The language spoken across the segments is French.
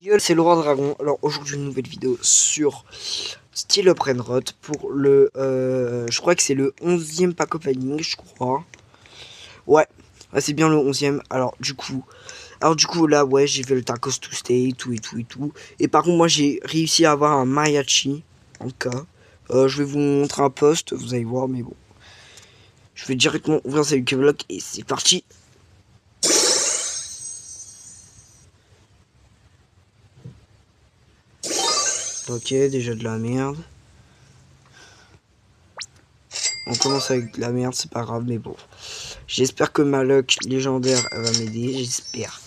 Yo, c'est Laurent Dragon. Alors aujourd'hui une nouvelle vidéo sur Steel Up Rot pour le je crois que c'est le 11e pack opening, je crois. Ouais, c'est bien le 11e. Alors du coup là ouais, j'ai fait le Tacos to Stay, tout et tout et tout. Et par contre moi j'ai réussi à avoir un mariachi en cas. Je vais vous montrer un post, vous allez voir, mais bon. Je vais directement ouvrir sa Lucky Block et c'est parti. Ok, déjà de la merde. On commence avec de la merde, c'est pas grave, mais bon. J'espère que ma luck légendaire elle va m'aider, j'espère.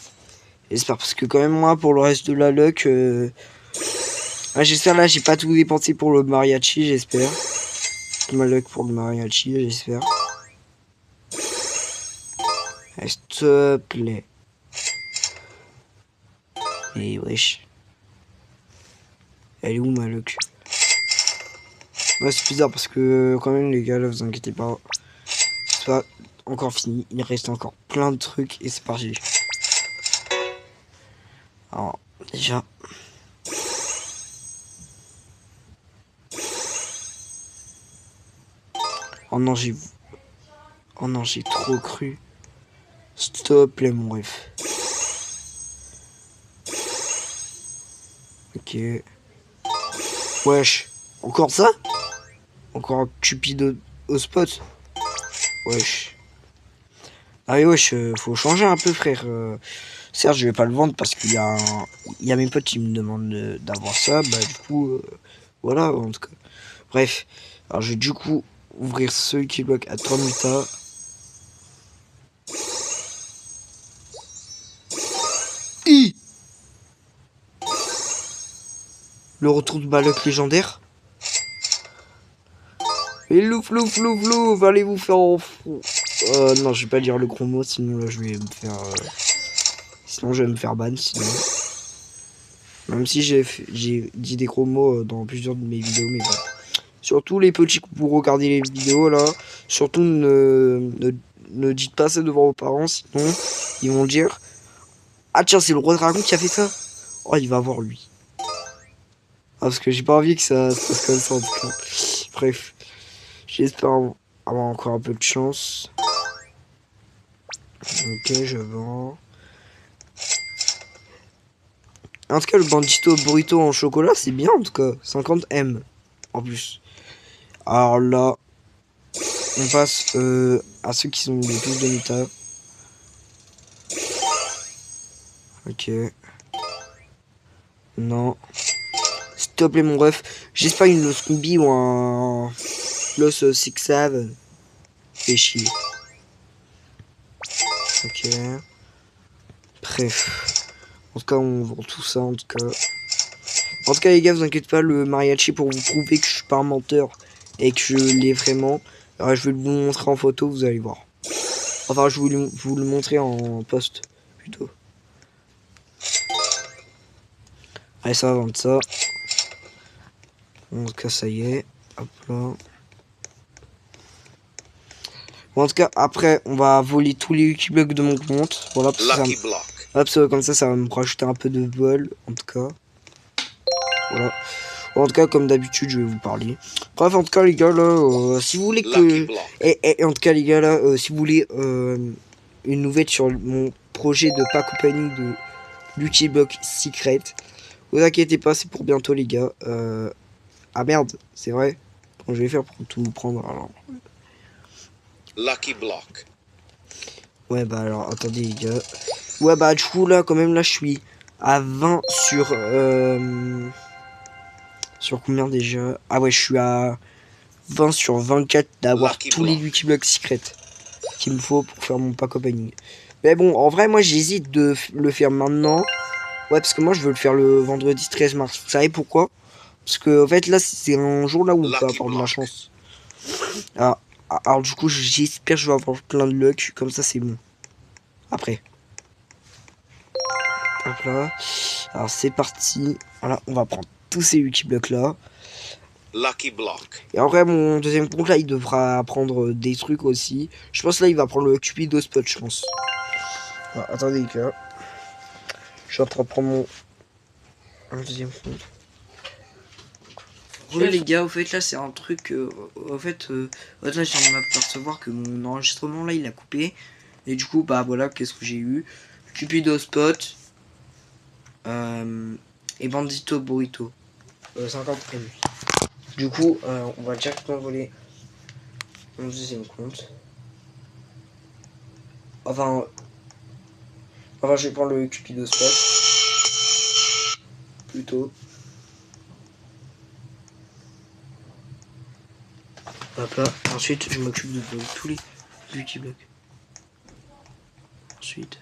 J'espère, parce que quand même moi, pour le reste de la luck... j'espère là, j'ai pas tout dépensé pour le mariachi, j'espère. Ma luck pour le mariachi, j'espère. S'il te plaît. Et wesh. Elle est où ma luck? Ouais, c'est bizarre parce que quand même les gars, là, vous inquiétez pas. C'est pas encore fini, il reste encore plein de trucs et c'est parti. Alors, déjà... Oh non, j'ai trop cru. Stop les mon ref. Ok. Wesh. Encore ça? Encore un cupide au spot? Wesh. Ah oui, wesh, faut changer un peu, frère. Certes, je vais pas le vendre parce qu'il y a mes potes qui me demandent d'avoir ça. Bah, du coup, voilà, en tout cas. Bref. Alors, je vais du coup ouvrir ce qui bloque à 3 minutes. Le retour de Balok légendaire. Et louf, louf, louf, louf, allez vous faire en fou. Non, je vais pas dire le gros mot, sinon là je vais me faire... Sinon je vais me faire ban, sinon. Même si j'ai dit des gros mots dans plusieurs de mes vidéos, mais bon. Surtout les petits, pour regarder les vidéos là, surtout ne dites pas ça devant vos parents, sinon ils vont dire... Ah tiens, c'est le roi dragon qui a fait ça. Oh, il va voir lui. Ah, parce que j'ai pas envie que ça se passe comme ça en tout cas. Bref. J'espère avoir encore un peu de chance. Ok, je vends. En tout cas, le bandito burrito en chocolat, c'est bien en tout cas. 50 M en plus. Alors là, on passe à ceux qui sont les plus de Nita. Ok. Non. S'il te plaît, mon ref. J'espère une Scooby ou un Los Six Seven. Fais chier. Ok. Bref. En tout cas, on vend tout ça en tout cas. En tout cas, les gars, vous inquiétez pas, le mariachi, pour vous prouver que je suis pas un menteur et que je l'ai vraiment, alors, je vais vous montrer en photo, vous allez voir. Enfin, je vais vous le montrer en post, plutôt. Allez, ça va vendre ça. En tout cas, ça y est. Hop là. Bon, en tout cas, après, on va voler tous les Lucky Blocks de mon compte. Voilà, parce que comme ça va me rajouter un peu de vol, en tout cas. Voilà. En tout cas, comme d'habitude, je vais vous parler. Bref, en tout cas, les gars, là, si vous voulez que... Et en tout cas, les gars, là, si vous voulez une nouvelle sur mon projet de pack opening de Lucky Block Secret, vous inquiétez pas, c'est pour bientôt, les gars. Ah merde, c'est vrai. Comment je vais faire pour tout prendre, alors? Lucky Block. Ouais, bah alors, attendez, les gars. Ouais, bah, du coup, là, quand même, là, je suis à 20 sur... Sur combien déjà? Ah ouais, je suis à 20 sur 24 d'avoir tous les Lucky Blocks secrets qu'il me faut pour faire mon pack opening. Mais bon, en vrai, moi, j'hésite de le faire maintenant. Ouais, parce que moi, je veux le faire le vendredi 13 mars. Vous savez pourquoi? Parce que, en fait, là, c'est un jour là où on peut avoir de la chance. Alors, du coup, j'espère que je vais avoir plein de luck. Comme ça, c'est bon. Après. Hop là. Alors, c'est parti. Voilà, on va prendre tous ces Lucky Blocks là. Lucky Block. Et en vrai, mon deuxième compte là, il devra prendre des trucs aussi. Je pense là, il va prendre le Cupido Spot, je pense. Alors, attendez, les gars. Je suis en train de prendre mon un deuxième compte. Oui les gars, au fait là c'est un truc, au fait là je viens de m'apercevoir que mon enregistrement là il a coupé. Et du coup bah voilà, qu'est-ce que j'ai eu? Cupido Spot et Bandito Burrito. 50 M. Du coup on va directement voler mon deuxième compte. Enfin je vais prendre le Cupido Spot. Plutôt. Hop là. Ensuite, je m'occupe de tous les Lucky Blocks. Ensuite.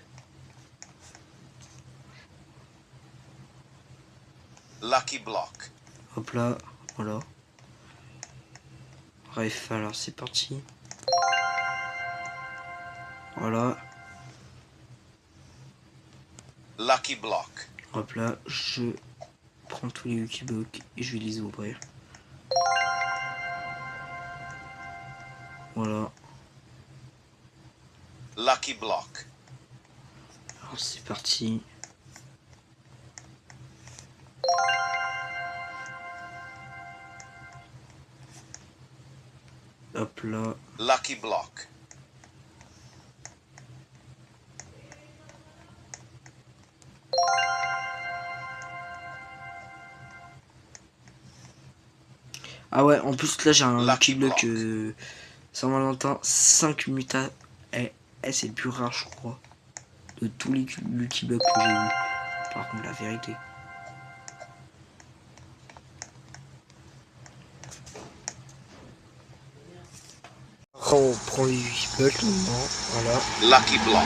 Lucky Block. Hop là. Voilà. Bref, alors c'est parti. Voilà. Lucky Block. Hop là. Je prends tous les Lucky Blocks et je vais les ouvrir. Voilà. Lucky Block. Alors c'est parti. Hop là. Lucky Block. Ah ouais, en plus là j'ai un Lucky Lucky Block Saint-Valentin 5 mutas. C'est le plus rare je crois. De tous les Lucky Blocks que j'ai eu. Par contre la vérité. On prend les 8 blocs maintenant, voilà. Lucky Block.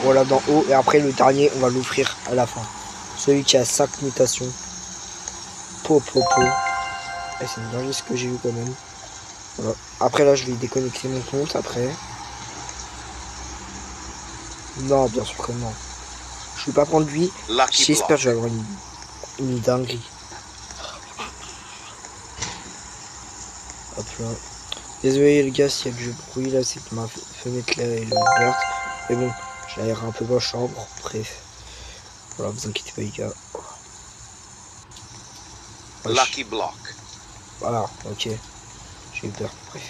Voilà d'en haut et après le dernier on va l'ouvrir à la fin. Celui qui a 5 mutations. Po. C'est une dinguerie ce que j'ai eu quand même. Voilà. Après là je vais déconnecter mon compte après. Non bien sûr que non. Je vais pas prendre lui. J'espère que je vais avoir une dinguerie. Hop là. Désolé les gars s'il y a du bruit là, c'est que ma fenêtre là elle est ouverte. Mais bon, j'aère un peu ma chambre, bref. Voilà, vous inquiétez pas les gars. Lucky Block. Voilà, ok. J'ai eu peur, bref.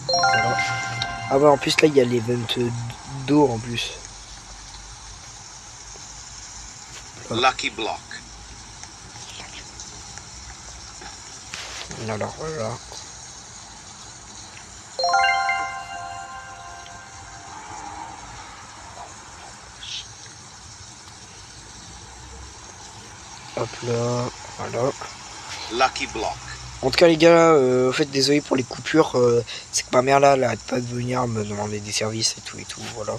Voilà. Ah ouais, en plus là il y a l'event d'eau en plus. Voilà. Lucky Block. Alors voilà. Hop là, voilà. Lucky Block. En tout cas les gars, en fait désolé pour les coupures, c'est que ma mère là, elle arrête pas de venir me demander des services et tout, voilà.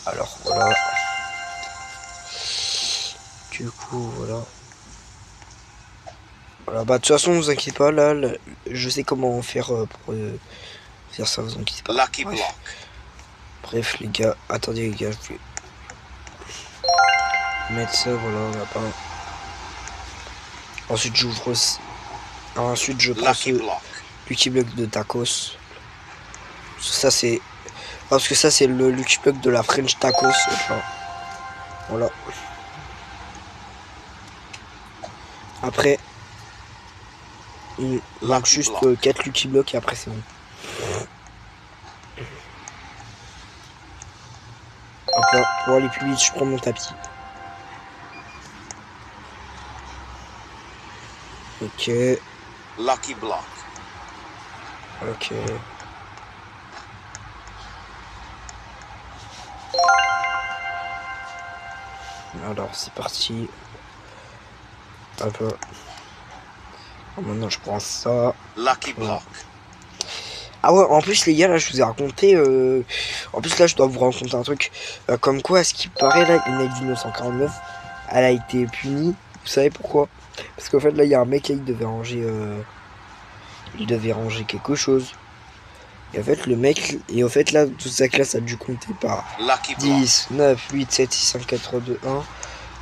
Alors voilà. Du coup voilà. Voilà, bah de toute façon vous inquiétez pas là, je sais comment faire pour faire ça, vous inquiétez pas. Lucky Block. Bref les gars, attendez les gars, je vais mettre ça, voilà, là-bas. Ensuite j'ouvre. Ensuite je prends ce Lucky Block de tacos. Ça c'est. Parce que ça c'est le Lucky Block de la French tacos. Enfin, voilà. Après. Il manque juste 4 Lucky Blocks et après c'est bon. Hop là, pour aller plus vite, je prends mon tapis. Ok. Lucky Block. Ok. Alors c'est parti. Hop là. Maintenant je prends ça. Lucky Block. Ah ouais, en plus les gars, là je vous ai raconté, en plus là je dois vous raconter un truc, comme quoi à ce qui paraît là, une Night 1949, elle a été punie, vous savez pourquoi? Parce qu'en fait là il y a un mec là, il devait ranger quelque chose, et en fait le mec, et en fait là toute sa classe a dû compter par 10, 9, 8, 7, 6, 5, 4, 3, 2, 1,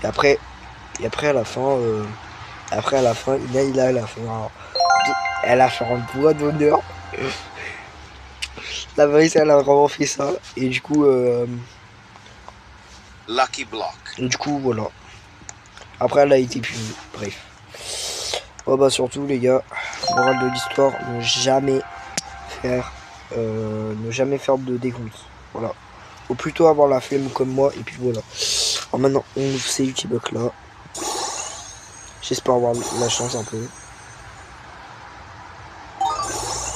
et après à la fin, elle a fait un doigt d'honneur. La vraie, elle a vraiment fait ça. Et du coup, Lucky block. Et du coup, voilà. Après, elle a été punie. Bref. Oh bah surtout, les gars, morale de l'histoire, ne jamais faire de décompte. Voilà. Faut plutôt avoir la flemme comme moi, et puis voilà. Alors maintenant, on ouvre ces Ultibucks là. J'espère avoir la chance un peu.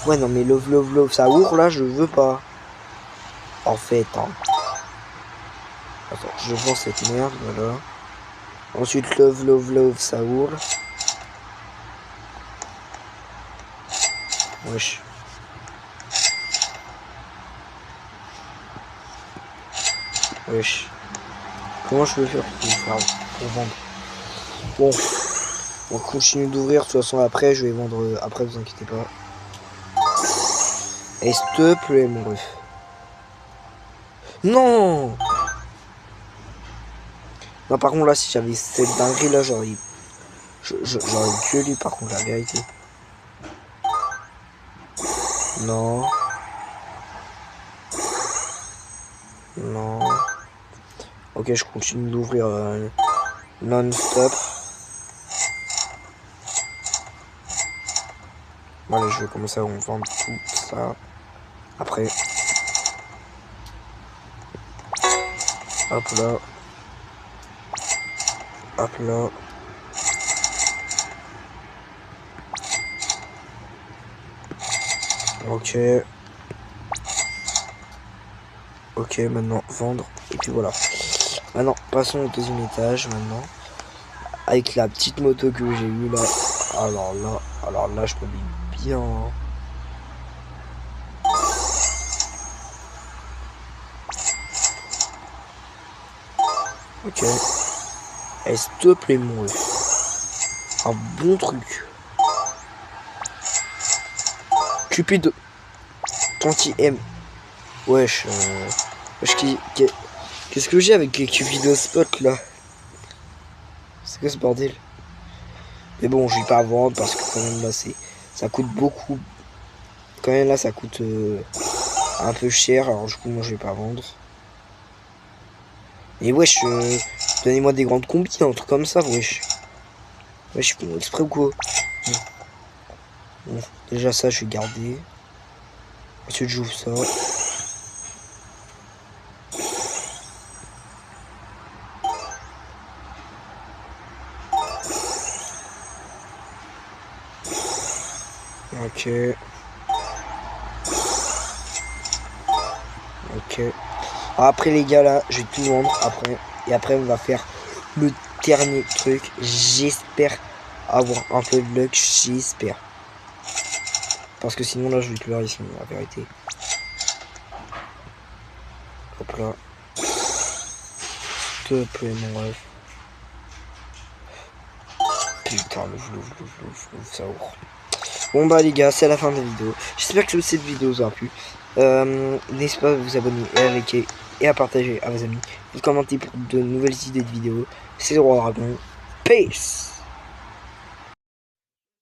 Ouais, non, mais love, ça ouvre là, je veux pas. En fait, hein. Attends, je vends cette merde, voilà. Ensuite, love, ça ouvre. Wesh. Wesh. Comment je peux faire pour vendre? Bon, on continue d'ouvrir. De toute façon, après, je vais vendre. Après, vous inquiétez pas. Et s'il te plaît, mon ref. Non! Non, par contre, là, si j'avais cette dinguerie là, j'aurais gueulé, par contre, la vérité. Non. Non. Ok, je continue d'ouvrir non-stop. Voilà, je vais commencer à vendre tout ça. Après. Hop là. Hop là. Ok. Ok, maintenant vendre. Et puis voilà. Maintenant, passons au deuxième étage maintenant. Avec la petite moto que j'ai eue là. Alors là, je m'habille bien. Ok. Et s'il te plaît, mon ref. Un bon truc. Cupid. Anti-M. Wesh. Wesh, qu'est-ce que j'ai avec les Cupido Spot là? C'est quoi ce bordel? Mais bon, je vais pas vendre parce que quand même là, ça coûte beaucoup. Quand même là, ça coûte un peu cher. Alors du coup, moi, je vais pas vendre. Et wesh, donnez-moi des grandes combis, un truc comme ça, wesh. Wesh, ils font exprès ou quoi? Bon, déjà ça, je vais garder. Ensuite, j'ouvre ça. Ok. Ok. Après les gars là, je vais tout vendre après. Et après on va faire le dernier truc. J'espère avoir un peu de luck. J'espère. Parce que sinon là je vais pleurer ici, la vérité. Hop là. S'il te plaît mon rêve. Putain, l'ouvre, ça ouvre. Bon bah les gars, c'est la fin de la vidéo. J'espère que cette vidéo vous aura plu. N'hésitez pas à vous abonner et à liker et à partager à vos amis. Vous commentez pour de nouvelles idées de vidéos. C'est le Roi Dragon. Peace.